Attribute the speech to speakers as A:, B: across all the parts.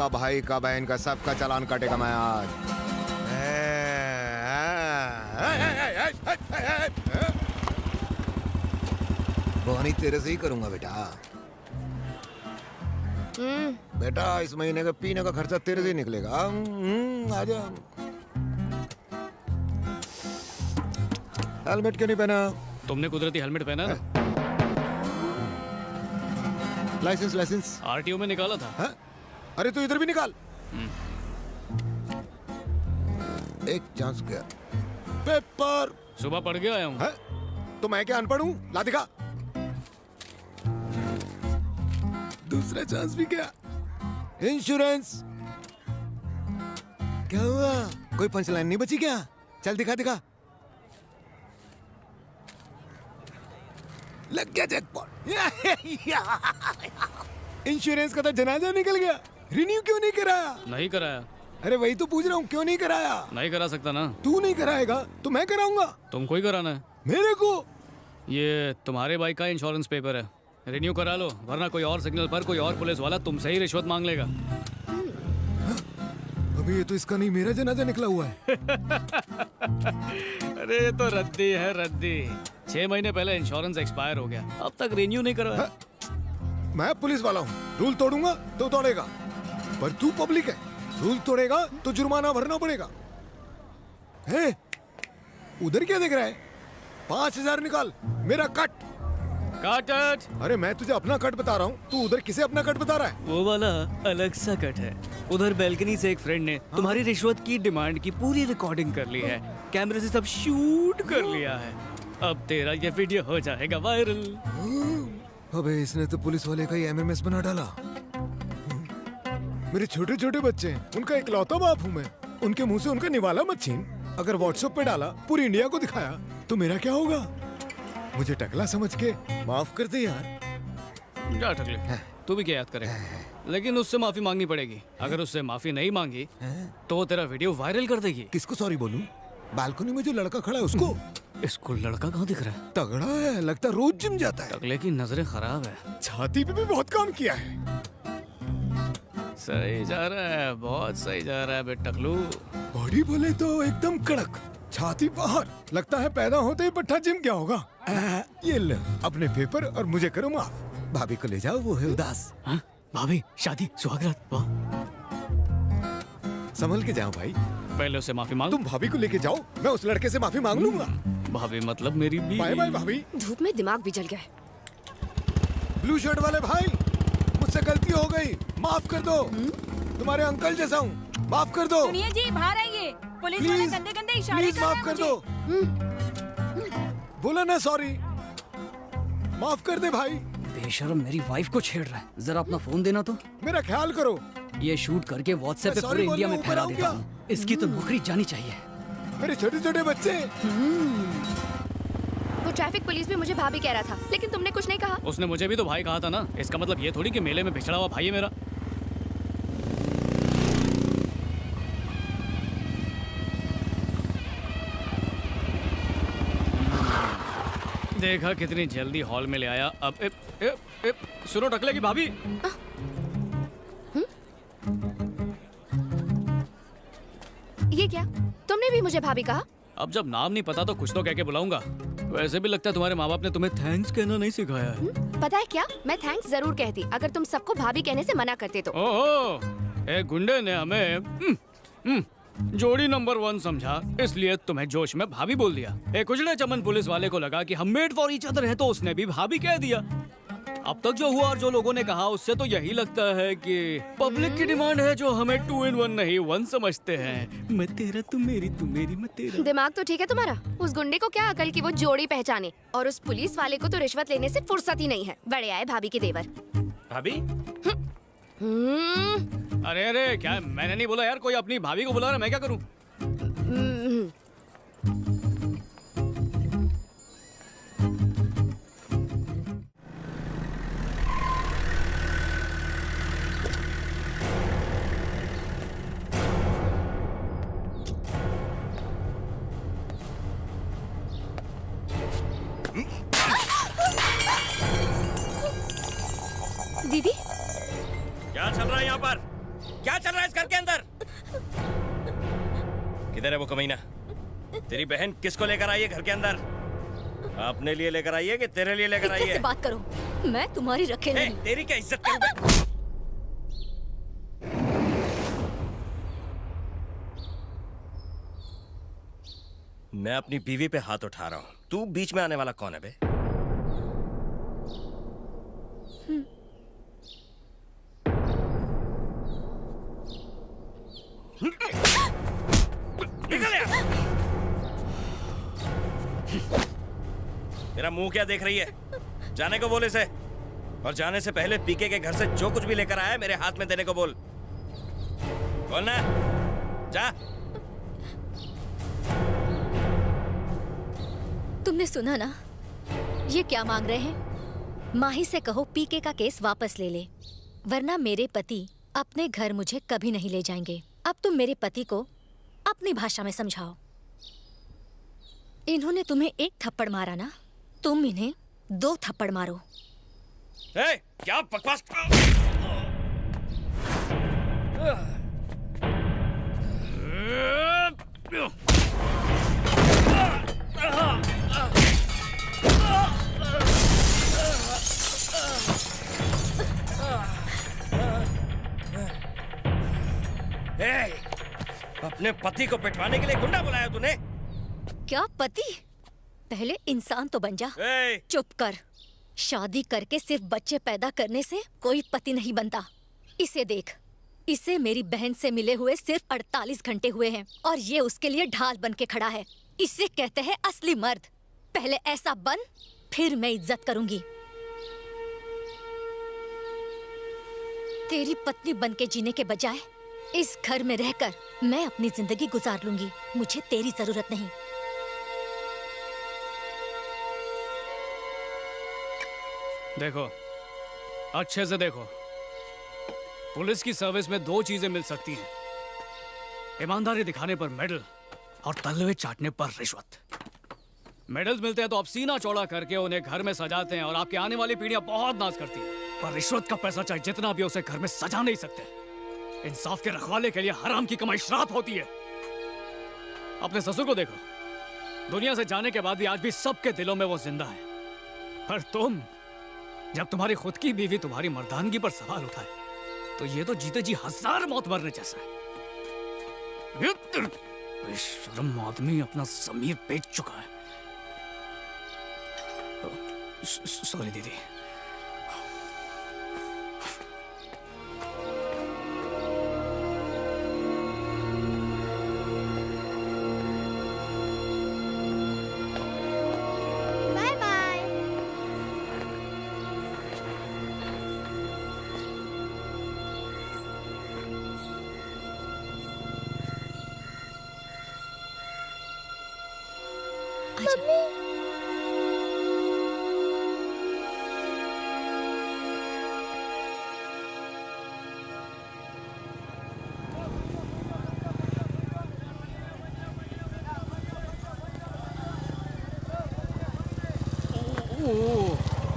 A: का, भाई का, बहन का, सबका चालान काटेगा मैं आज। बोनी तेरे से ही करूंगा बेटा। बेटा इस महीने का पीने का खर्चा तेरे से ही निकलेगा। आजा। हेलमेट क्यों नहीं पहना?
B: तुमने कुदरती हेलमेट पहना ना?
A: लाइसेंस लाइसेंस
B: आरटीओ में निकाला था।
A: है? अरे तू इधर भी निकाल। एक चांस गया। पेपर
B: सुबह पढ़ के आया हूँ।
A: है? तो मैं क्या अनपढ़ हूँ? ला दिखा। दूसरा चांस भी गया। इंश्योरेंस क्या हुआ? कोई पंचलाइन नहीं बची क्या? चल दिखा दिखा। लग गया जैकपॉट। इंश्योरेंस का तो जनाजा निकल गया। रिन्यू क्यों नहीं कराया?
B: नहीं कराया।
A: अरे वही तो पूछ रहा हूँ, क्यों नहीं कराया?
B: नहीं करा सकता ना।
A: तू नहीं कराएगा तो मैं कराऊंगा।
B: तुमको ही कराना है।
A: मेरे को?
B: ये तुम्हारे बाइक का इंश्योरेंस पेपर है, रिन्यू करा लो, वरना कोई और सिग्नल पर कोई और पुलिस वाला तुमसे ही रिश्वत मांग लेगा।
A: अभी ये तो इसका नहीं, मेरा जनाजा निकला हुआ है।
B: अरे ये तो रद्दी है, रद्दी। 6 महीने पहले इंश्योरेंस एक्सपायर हो गया, अब तक रिन्यू नहीं करवाया।
A: मैं पुलिस वाला हूँ, रूल तोड़ूंगा तो तोड़ेगा, पर तू पब्लिक है, रूल तोड़ेगा तो जुर्माना भरना पड़ेगा। है? उधर क्या देख रहा है? 5000 निकाल, मेरा कट।
B: काट।
A: अरे मैं तुझे अपना कट बता रहा हूँ, तू उधर किसे अपना कट बता रहा है?
B: वो वाला अलग सा कट है। उधर बैल्कनी से एक फ्रेंड ने तुम्हारी रिश्वत की डिमांड की पूरी रिकॉर्डिंग कर ली है, कैमरे से सब शूट कर लिया है। अब तेरा ये वीडियो हो जाएगा वायरल।
A: अबे इसने तो पुलिस वाले का ही एमएमएस बना डाला। मेरे छोटे छोटे बच्चे हैं, उनका इकलौता बाप हूँ मैं। उनके मुंह से उनका निवाला मत छीन। अगर व्हाट्सएप पे डाला, पूरी इंडिया को दिखाया, तो मेरा क्या होगा? मुझे टकला समझ के माफ कर दे यार।
B: क्या टकले, तू भी क्या याद करे, लेकिन उससे माफी मांगनी पड़ेगी। अगर उससे माफी नहीं मांगी तो वो तेरा वीडियो वायरल कर देगी।
A: किसको सॉरी बोलूं? बालकनी में जो लड़का खड़ा है उसको?
B: इसको लड़का कहाँ दिख रहा है?
A: तगड़ा है, लगता है रोज जिम जाता है।
B: टकले की नजरें खराब है।
A: छाती पे भी बहुत काम किया है।
B: सही जा रहा है, बहुत सही जा रहा है बे टकलू।
A: बॉडी बोले तो एकदम कड़क, छाती बाहर, लगता है पैदा होते ही पट्टा जिम क्या होगा। ये ले अपने पेपर और मुझे करो माफ। भाभी को ले जाओ, वो है उदास।
B: हाँ? भाभी, शादी, सुहागरात, वाह।
A: संभल के जाओ भाई।
B: पहले उससे माफी मांग।
A: तुम भाभी को लेके जाओ, मैं उस लड़के से माफी मांग लूंगा।
B: भाभी मतलब मेरी बीवी।
A: बाय बाय भाभी।
C: धूप में दिमाग भी जल गया है।
A: ब्लू शर्ट वाले भाई, मुझसे गलती हो गई, माफ कर दो। तुम्हारे अंकल जैसा हूँ, माफ कर दो।
D: सुनिए जी, बाहर आइए। पुलिस वाले गंदे गंदे इशारे
A: प्लीज
D: कर रहे
A: माफ
D: हैं
A: कर
D: मुझे।
A: दो। बोला ना सॉरी, माफ कर दे भाई।
E: बेशरम मेरी वाइफ को छेड़ रहा है, जरा अपना फोन देना तो।
A: मेरा ख्याल करो।
E: ये शूट करके व्हाट्सएप पे
A: मैं
E: पूरे
A: sorry
E: इंडिया में
A: बोलने
E: फैला
A: ऊपर
E: देता
A: आऊं
E: हूँ। इसकी तो नौकरी जानी चाहिए।
A: मेरे छोटे छोटे बच्चे।
C: वो ट्रैफिक पुलिस भी मुझे भाभी कह रहा था, लेकिन तुमने कुछ नहीं कहा।
B: उसने मुझे भी तो भाई कहा था ना, इसका मतलब ये थोड़ी कि मेले में बिछड़ा हुआ भाई है मेरा। देखा कितनी जल्दी हॉल में ले आया। अब सुनो टकले की भाभी।
C: ये क्या? तुमने भी मुझे भाभी कहा?
B: अब जब नाम नहीं पता तो कुछ तो कह के बुलाऊंगा। वैसे भी लगता है तुम्हारे माँ बाप ने तुम्हें थैंक्स कहना नहीं सिखाया है।
C: पता है क्या, मैं थैंक्स जरूर कहती अगर तुम सबको भाभी कहने से मना करते तो।
B: ओहो, एक गुंडे ने हमें जोड़ी नंबर 1 समझा, इसलिए तुम्हें जोश में भाभी बोल दिया। एक उजड़े चमन पुलिस वाले को लगा कि हम मेड फॉर ईच अदर हैं, तो उसने भी भाभी कह दिया। अब तक जो हुआ और जो लोगों ने कहा, उससे तो यही लगता है कि पब्लिक की डिमांड है जो हमें 2 in 1 नहीं 1 समझते हैं। मैं तेरा तू मेरी मैं तेरा।
C: दिमाग तो ठीक है तुम्हारा। उस गुंडे को क्या अकल की वो जोड़ी पहचाने, और उस पुलिस वाले को तो रिश्वत लेने से फुर्सत ही नहीं है। बड़े आए भाभी के देवर।
B: भाभी? अरे अरे, क्या मैंने नहीं बोला यार, कोई अपनी भाभी को बुला रहा है, मैं क्या करूं?
C: दीदी,
F: क्या चल रहा है यहाँ पर? क्या चल रहा है इस घर के अंदर? किधर है वो कमीना? तेरी बहन किसको लेकर आई है घर के अंदर? अपने लिए लेकर आई है कि तेरे लिए लेकर आई
G: इज्जत
F: है?
G: से बात करो, मैं तुम्हारी रखे
F: ए,
G: नहीं।
F: तेरी क्या इज्जत करूं मैं? मैं अपनी बीवी पे हाथ उठा रहा हूं, तू बीच में आने वाला कौन है बे? निकल यहाँ! मेरा मुंह क्या देख रही है? जाने को बोल इसे, और जाने से पहले पीके के घर से जो कुछ भी लेकर आया है मेरे हाथ में देने को बोल। बोल ना, जा।
G: तुमने सुना ना, ये क्या मांग रहे हैं? माही से कहो पीके का केस वापस ले ले, वरना मेरे पति अपने घर मुझे कभी नहीं ले जाएंगे। अब तुम मेरे पति को अपनी भाषा में समझाओ। इन्होंने तुम्हें एक थप्पड़ मारा ना, तुम इन्हें 2 थप्पड़ मारो।
F: ए, क्या बकवास! ए, अपने पति को पिटवाने के लिए गुंडा बुलाया तूने?
G: क्या पति? पहले इंसान तो बन जा।
F: ए,
G: चुप कर। शादी करके सिर्फ बच्चे पैदा करने से कोई पति नहीं बनता। इसे देख, इसे मेरी बहन से मिले हुए सिर्फ 48 घंटे हुए हैं और ये उसके लिए ढाल बन के खड़ा है। इसे कहते हैं असली मर्द। पहले ऐसा बन, फिर मैं इज्जत करूंगी। तेरी पत्नी बन के जीने के बजाय इस घर में रहकर मैं अपनी जिंदगी गुजार लूंगी। मुझे तेरी जरूरत नहीं।
B: देखो, अच्छे से देखो, पुलिस की सर्विस में 2 चीजें मिल सकती हैं, ईमानदारी दिखाने पर मेडल और तलवे चाटने पर रिश्वत। मेडल्स मिलते हैं तो आप सीना चौड़ा करके उन्हें घर में सजाते हैं और आपकी आने वाली पीढ़ियां बहुत नाज करती हैं, पर रिश्वत का पैसा चाहे जितना भी उसे घर में सजा नहीं सकते। इंसाफ के रखवाले के लिए हराम की कमाई श्राप होती है। अपने ससुर को देखो, दुनिया से जाने के बाद भी आज भी सबके दिलों में वो जिंदा है। पर तुम, जब तुम्हारी खुद की बीवी तुम्हारी मर्दानगी पर सवाल उठाए, तो ये तो जीते जी 1000 मौत मरने जैसा है। बेशर्म आदमी अपना ज़मीर बेच चुका है। सॉरी दीदी।
C: Bye bye.
G: आजा।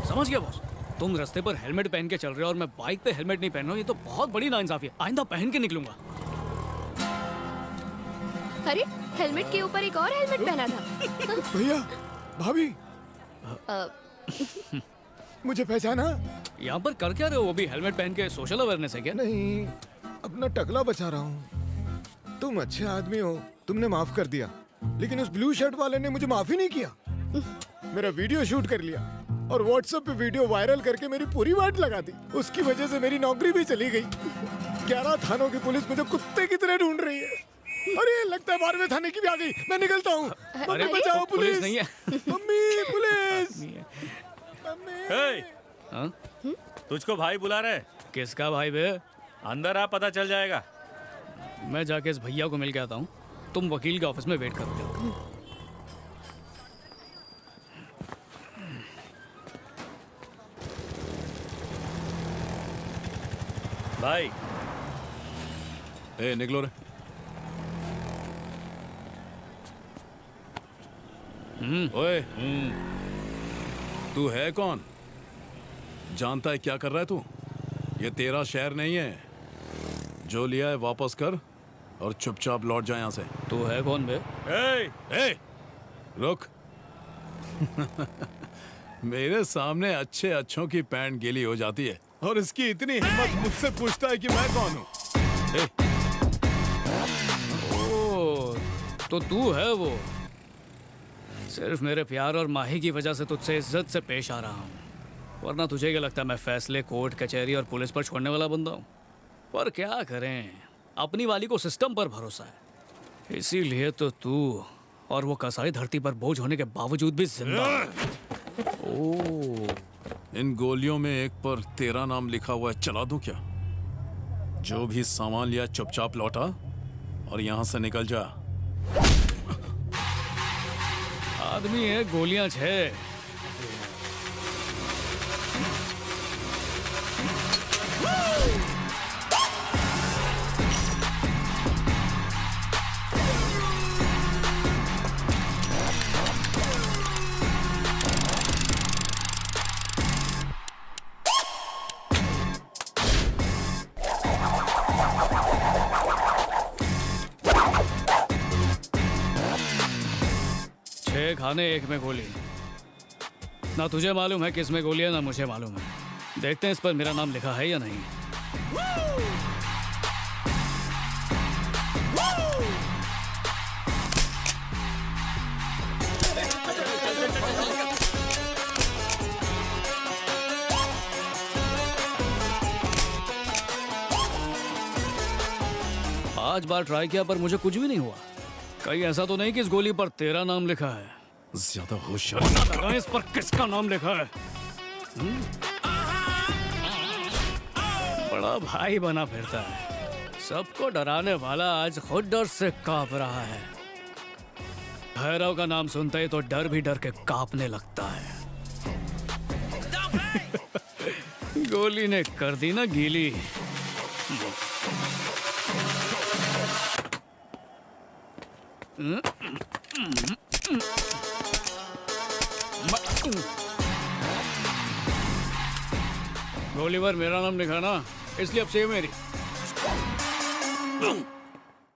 B: समझ गया बॉस, तुम रास्ते पर हेलमेट पहन के चल रहे हो और मैं बाइक पे हेलमेट नहीं पहन रहा हूँ। ये तो बहुत बड़ी नाइंसाफी है। आइंदा पहन के निकलूंगा।
C: अरे, हेलमेट के ऊपर एक और हेलमेट पहना था।
A: भैया, भाभी,
C: अ,
A: मुझे पहचाना?
B: यहाँ पर कर क्या रहे हो? वो भी हेलमेट पहन के सोशल अवेयरनेस है क्या?
A: नहीं, अपना टकला बचा रहा हूँ। तुम अच्छे आदमी हो, तुमने माफ कर दिया, लेकिन उस ब्लू शर्ट वाले ने मुझे माफ ही नहीं किया। मेरा वीडियो शूट कर लिया और व्हाट्सएप पे वीडियो वायरल करके मेरी पूरी वाट लगा दी। उसकी वजह से मेरी नौकरी भी चली गई। 11 थानों की पुलिस मुझे कुत्ते की तरह ढूंढ रही है। अरे, लगता है 12वें थाने की भी आ गई। मैं निकलता हूँ। मम्मी
B: अरे,
A: बचाओ,
B: पुलिस नहीं है।
A: Mummy, police.
F: ए,
B: हाँ?
F: तुझको भाई बुला रहे हैं।
B: किसका भाई बे?
F: अंदर आ, पता चल जाएगा।
B: मैं जाके इस भैया को मिल के आता हूँ। तुम वकील के ऑफिस में वेट करो।
F: भाई,
H: ए, निकलो रे। ओए, तू है कौन? जानता है क्या कर रहा है तू? ये तेरा शहर नहीं है। जो लिया है वापस कर और चुपचाप लौट जा यहाँ से।
B: तू है कौन बे?
H: ए, रुक। मेरे सामने अच्छे अच्छों की पैंट गीली हो जाती है और इसकी इतनी हिम्मत मुझसे पूछता है कि मैं कौन हूँ।
B: ओ, तो तू है वो। सिर्फ मेरे प्यार और माही की वजह से तुझसे इज्जत से पेश आ रहा हूँ, वरना तुझे क्या लगता है मैं फैसले कोर्ट कचहरी और पुलिस पर छोड़ने वाला बंदा हूँ? पर क्या करें, अपनी वाली को सिस्टम पर भरोसा है, इसीलिए तो तू और वो कसाई धरती पर बोझ होने के बावजूद भी जिंदा है।
H: ओ, इन गोलियों में एक पर तेरा नाम लिखा हुआ है, चला दूं क्या? जो भी सामान लिया चुपचाप लौटा और यहाँ से निकल जा।
B: आदमी है, गोलियां 6। खाने एक में गोली। ना तुझे मालूम है किस में गोली है, ना मुझे मालूम है। देखते हैं इस पर मेरा नाम लिखा है या नहीं। पांच बार ट्राई किया पर मुझे कुछ भी नहीं हुआ। कहीं ऐसा तो नहीं कि इस गोली पर तेरा नाम लिखा है?
H: ज्यादा होशियार
B: लगा इस पर किसका नाम लिखा है? बड़ा भाई बना फिरता है, सबको डराने वाला आज खुद डर से कांप रहा है। भैरव का नाम सुनते ही तो डर भी डर के कांपने लगता है। गोली ने कर दी ना गीली। गोली पर मेरा नाम लिखा ना, इसलिए अब से मेरी।